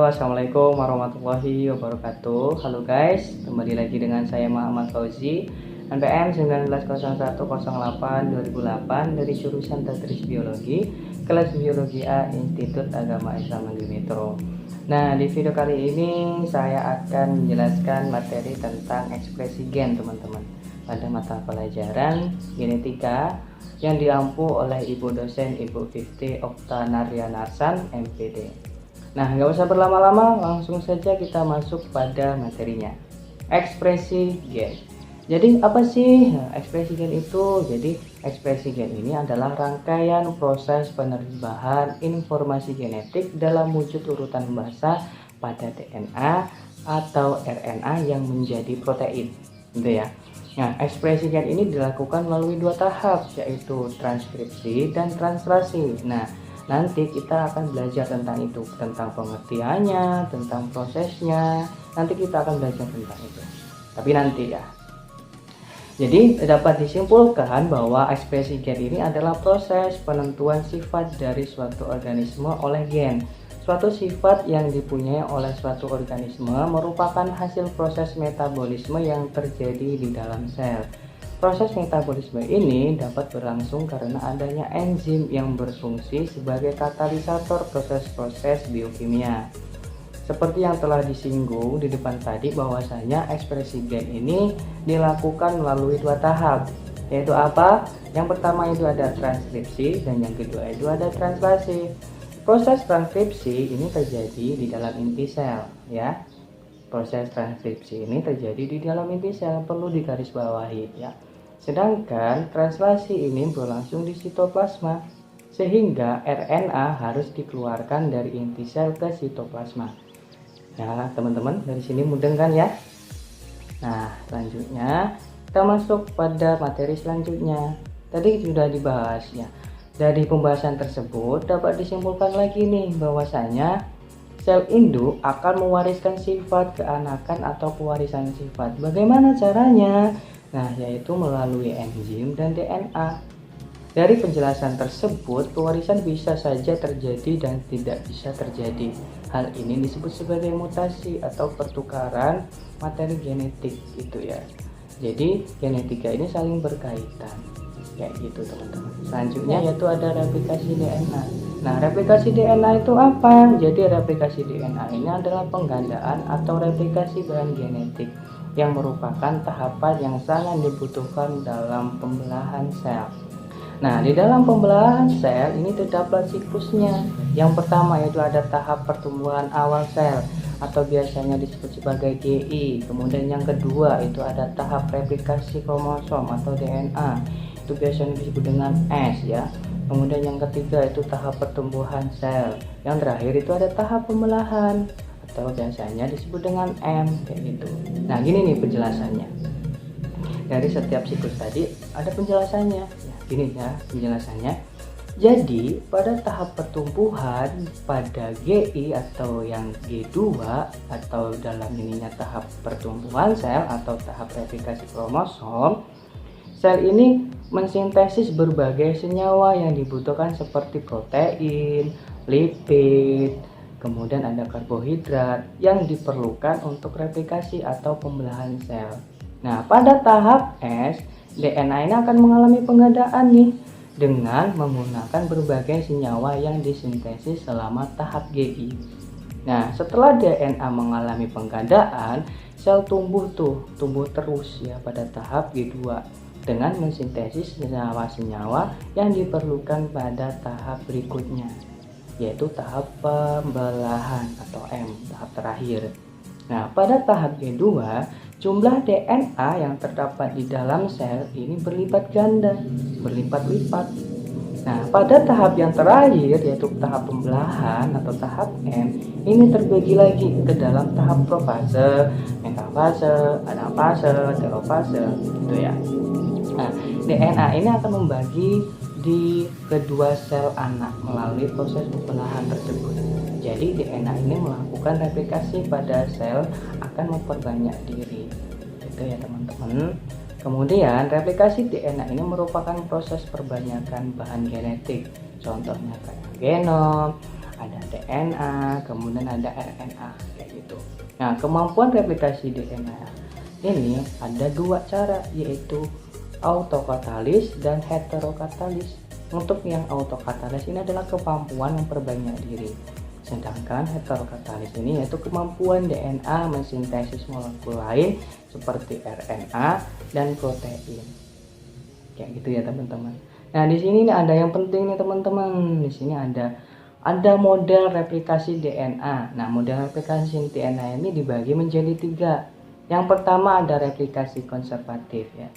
Assalamualaikum warahmatullahi wabarakatuh. Halo guys, kembali lagi dengan saya Muhammad Fauzi, NPM 190108/2008 dari jurusan Tadris Biologi, kelas Biologi A, Institut Agama Islam Negeri Metro. Nah, di video kali ini saya akan menjelaskan materi tentang ekspresi gen, teman-teman, pada mata pelajaran genetika yang diampu oleh Ibu dosen Ibu Fifty Oktanarianarsan, MPD. Nah, nggak usah berlama-lama, langsung saja kita masuk pada materinya. Ekspresi gen. Jadi apa sih ekspresi gen itu? Jadi ekspresi gen ini adalah rangkaian proses penerimaan informasi genetik dalam wujud urutan bahasa pada DNA atau RNA yang menjadi protein, gitu ya. Nah, ekspresi gen ini dilakukan melalui dua tahap, yaitu transkripsi dan translasi. Nah, nanti kita akan belajar tentang itu, tentang pengertiannya, tentang prosesnya. Nanti kita akan belajar tentang itu. Tapi nanti ya. Jadi dapat disimpulkan bahwa ekspresi gen ini adalah proses penentuan sifat dari suatu organisme oleh gen. Suatu sifat yang dipunyai oleh suatu organisme merupakan hasil proses metabolisme yang terjadi di dalam sel. Proses metabolisme ini dapat berlangsung karena adanya enzim yang berfungsi sebagai katalisator proses-proses biokimia. Seperti yang telah disinggung di depan tadi, bahwasanya ekspresi gen ini dilakukan melalui dua tahap, yaitu apa? Yang pertama itu ada transkripsi dan yang kedua itu ada translasi. Proses transkripsi ini terjadi di dalam inti sel, ya. Proses transkripsi ini terjadi di dalam inti sel, perlu digarisbawahi, ya. Sedangkan translasi ini berlangsung di sitoplasma, sehingga RNA harus dikeluarkan dari inti sel ke sitoplasma. Nah, teman-teman, dari sini mudah kan ya? Nah, selanjutnya kita masuk pada materi selanjutnya. Tadi sudah dibahas ya. Dari pembahasan tersebut dapat disimpulkan lagi nih bahwasanya sel induk akan mewariskan sifat keanakan atau pewarisan sifat. Bagaimana caranya? Nah, yaitu melalui enzim dan DNA. Dari penjelasan tersebut, pewarisan bisa saja terjadi dan tidak bisa terjadi. Hal ini disebut sebagai mutasi atau pertukaran materi genetik gitu ya. Jadi, genetika ini saling berkaitan. Kayak gitu, teman-teman. Selanjutnya yaitu ada replikasi DNA. Nah, replikasi DNA itu apa? Jadi, replikasi DNA ini adalah penggandaan atau replikasi bahan genetik yang merupakan tahapan yang sangat dibutuhkan dalam pembelahan sel. Nah, di dalam pembelahan sel ini terdapat siklusnya. Yang pertama yaitu ada tahap pertumbuhan awal sel atau biasanya disebut sebagai GI. Kemudian yang kedua itu ada tahap replikasi kromosom atau DNA. Itu biasanya disebut dengan S ya. Kemudian yang ketiga itu tahap pertumbuhan sel. Yang terakhir itu ada tahap pembelahan atau biasanya disebut dengan M, kayak gitu. Nah, gini nih penjelasannya. Dari setiap siklus tadi ada penjelasannya. Ya, gini ya penjelasannya. Jadi, pada tahap pertumbuhan pada GI atau yang G2 atau dalam ininya tahap pertumbuhan sel atau tahap replikasi kromosom, sel ini mensintesis berbagai senyawa yang dibutuhkan seperti protein, lipid, kemudian ada karbohidrat yang diperlukan untuk replikasi atau pembelahan sel. Nah, pada tahap S, DNA ini akan mengalami penggandaan nih dengan menggunakan berbagai senyawa yang disintesis selama tahap GI. Nah, setelah DNA mengalami penggandaan, sel tumbuh terus ya pada tahap G2 dengan mensintesis senyawa-senyawa yang diperlukan pada tahap berikutnya, yaitu tahap pembelahan atau M, tahap terakhir. Nah, pada tahap G2, jumlah DNA yang terdapat di dalam sel ini berlipat ganda, berlipat-lipat. Nah, pada tahap yang terakhir yaitu tahap pembelahan atau tahap M, ini terbagi lagi ke dalam tahap profase, metafase, anafase, telofase, gitu ya. Nah, DNA ini akan membagi di kedua sel anak melalui proses pembelahan tersebut. Jadi DNA ini melakukan replikasi pada sel akan memperbanyak diri. Itu ya teman-teman. Kemudian replikasi DNA ini merupakan proses perbanyakan bahan genetik. Contohnya kayak genom, ada DNA, kemudian ada RNA kayak gitu. Nah, kemampuan replikasi DNA ini ada dua cara, yaitu autokatalis dan heterokatalis. Untuk yang autokatalis ini adalah kemampuan memperbanyak diri, sedangkan heterokatalis ini yaitu kemampuan DNA mensintesis molekul lain seperti RNA dan protein. Kayak gitu ya teman-teman. Nah, di sini ada yang penting nih teman-teman. Di sini ada model replikasi DNA. Nah, model replikasi DNA ini dibagi menjadi 3. Yang pertama ada replikasi konservatif ya.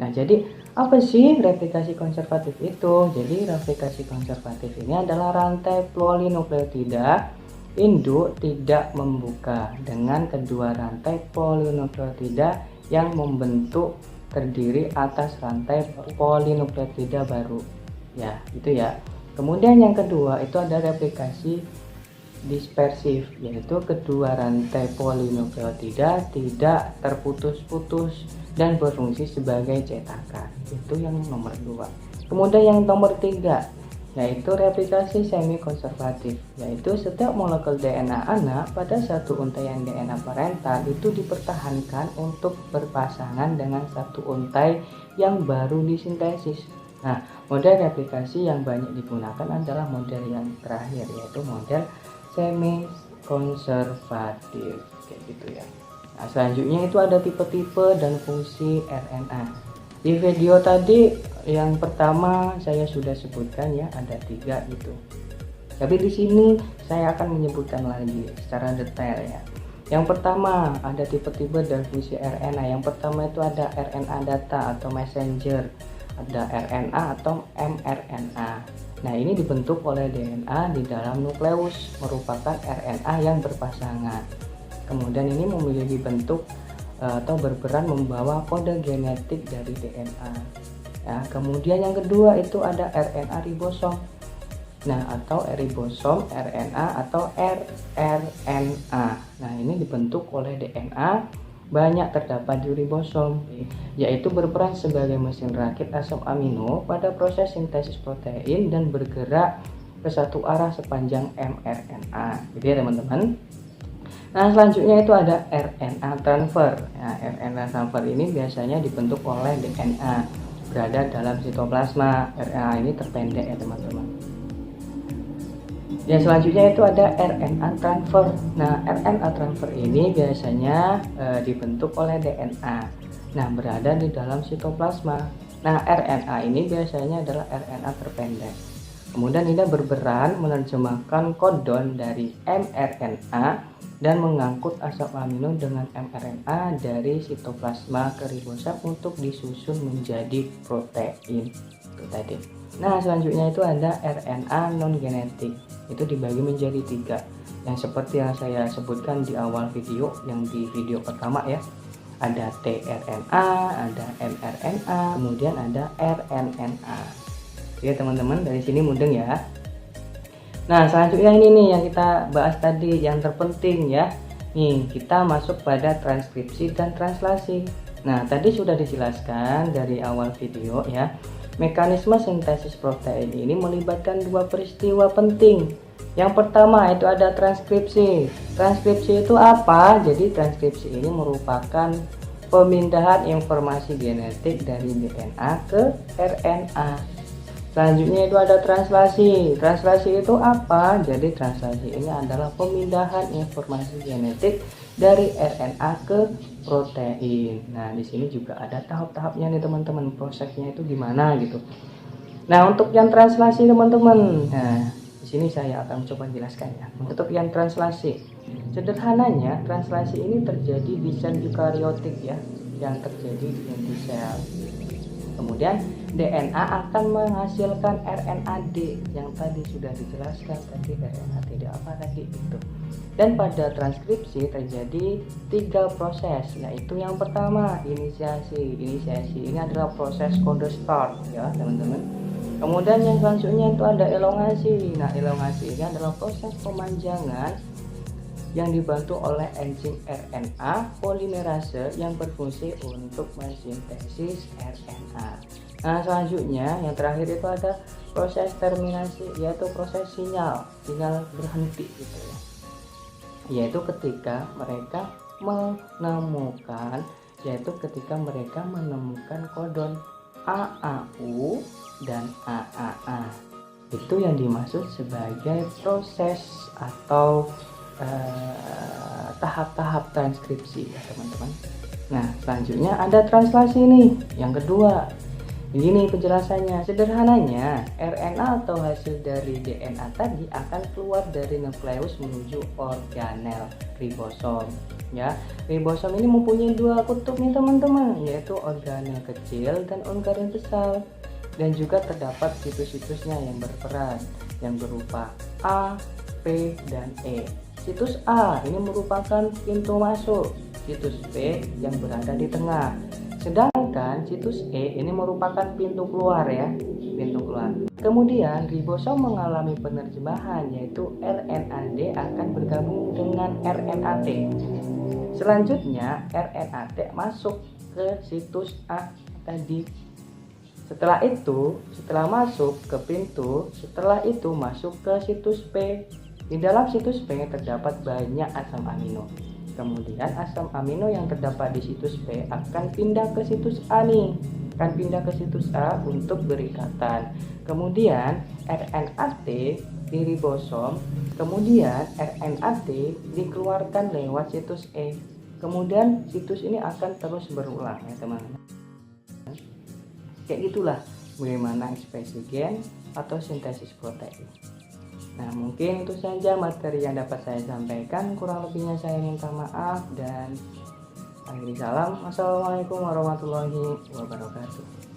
Nah, jadi apa sih replikasi konservatif itu? Jadi replikasi konservatif ini adalah rantai polinukleotida induk tidak membuka dengan kedua rantai polinukleotida yang membentuk terdiri atas rantai polinukleotida baru. Ya, itu ya. Kemudian yang kedua itu ada replikasi dispersif, yaitu kedua rantai polinukleotida tidak terputus-putus dan berfungsi sebagai cetakan. Itu yang nomor 2. Kemudian yang nomor 3 yaitu replikasi semi konservatif, yaitu setiap molekul DNA anak pada satu untaian DNA parental itu dipertahankan untuk berpasangan dengan satu untai yang baru disintesis. Nah, model replikasi yang banyak digunakan adalah model yang terakhir, yaitu model semi konservatif kayak gitu ya. Nah, selanjutnya itu ada tipe-tipe dan fungsi RNA. Di video tadi yang pertama saya sudah sebutkan ya, ada 3 gitu. Tapi di sini saya akan menyebutkan lagi secara detail ya. Yang pertama ada tipe-tipe dan fungsi RNA. Yang pertama itu ada RNA data atau messenger, ada RNA atau mRNA. Nah, ini dibentuk oleh DNA di dalam nukleus, merupakan RNA yang berpasangan. Kemudian ini memiliki bentuk atau berperan membawa kode genetik dari DNA. Nah, kemudian yang kedua itu ada RNA ribosom. Nah, atau ribosom RNA atau rRNA. Nah, ini dibentuk oleh DNA, banyak terdapat di ribosom, yaitu berperan sebagai mesin rakit asam amino pada proses sintesis protein dan bergerak ke satu arah sepanjang mRNA. Jadi ya teman-teman. Nah, selanjutnya itu ada RNA transfer. Nah, RNA transfer ini biasanya dibentuk oleh DNA berada dalam sitoplasma. RNA ini terpendek ya teman-teman. Yang selanjutnya itu ada RNA transfer. Nah, RNA transfer ini biasanya dibentuk oleh DNA. Nah, berada di dalam sitoplasma. Nah, RNA ini biasanya adalah RNA terpendek. Kemudian ini berperan menerjemahkan kodon dari mRNA dan mengangkut asam amino dengan mRNA dari sitoplasma ke ribosom untuk disusun menjadi protein. Itu tadi. Nah, selanjutnya itu ada RNA non genetik. Itu dibagi menjadi 3. Yang seperti yang saya sebutkan di awal video, yang di video pertama ya. Ada tRNA, ada mRNA, kemudian ada rNNA. Ya teman-teman, dari sini mudeng ya. Nah, selanjutnya ini nih yang kita bahas tadi yang terpenting ya. Nih, kita masuk pada transkripsi dan translasi. Nah, tadi sudah dijelaskan dari awal video ya. Mekanisme sintesis protein ini melibatkan 2 peristiwa penting. Yang pertama itu ada transkripsi. Transkripsi itu apa? Jadi transkripsi ini merupakan pemindahan informasi genetik dari DNA ke RNA. Selanjutnya itu ada translasi. Translasi itu apa? Jadi translasi ini adalah pemindahan informasi genetik dari RNA ke protein. Nah, di sini juga ada tahap-tahapnya nih teman-teman. Prosesnya itu gimana gitu. Nah, untuk yang translasi teman-teman. Nah, di sini saya akan coba jelaskan ya. Untuk yang translasi, sederhananya translasi ini terjadi di sel eukariotik ya, yang terjadi di inti sel. Kemudian DNA akan menghasilkan RNAD yang tadi sudah dijelaskan tadi, RNAD apa tadi itu. Dan pada transkripsi terjadi 3 proses, yaitu yang pertama inisiasi. Inisiasi ini adalah proses kode start ya teman-teman. Kemudian yang selanjutnya itu ada elongasi. Nah, elongasi ini adalah proses pemanjangan yang dibantu oleh enzim RNA polimerase yang berfungsi untuk mensintesis RNA. Nah, selanjutnya yang terakhir itu ada proses terminasi, yaitu proses sinyal berhenti gitu ya, yaitu ketika mereka menemukan kodon AAU dan AAA. Itu yang dimaksud sebagai proses atau tahap-tahap transkripsi ya teman-teman. Nah, selanjutnya ada translasi nih, yang kedua. Begini penjelasannya, sederhananya RNA atau hasil dari DNA tadi akan keluar dari nukleus menuju organel ribosom. Ya, ribosom ini mempunyai dua kutub nih teman-teman, yaitu organel kecil dan organel besar. Dan juga terdapat situs-situsnya yang berperan, yang berupa A, P, dan E. Situs A ini merupakan pintu masuk, situs P yang berada di tengah. Sedangkan situs E ini merupakan pintu keluar ya, pintu keluar. Kemudian ribosom mengalami penerjemahan, yaitu RNAD akan bergabung dengan RNAT. Selanjutnya RNAT masuk ke situs A tadi. Setelah masuk ke pintu, setelah itu masuk ke situs P. Di dalam situs P terdapat banyak asam amino. Kemudian asam amino yang terdapat di situs P akan pindah ke situs A nih, akan pindah ke situs A untuk berikatan. Kemudian RNAT di ribosom, kemudian RNAT dikeluarkan lewat situs E. Kemudian situs ini akan terus berulang ya teman-teman. Kayak gitulah bagaimana ekspresi gen atau sintesis protein. Nah, mungkin itu saja materi yang dapat saya sampaikan. Kurang lebihnya saya minta maaf dan akhiri salam. Wassalamualaikum warahmatullahi wabarakatuh.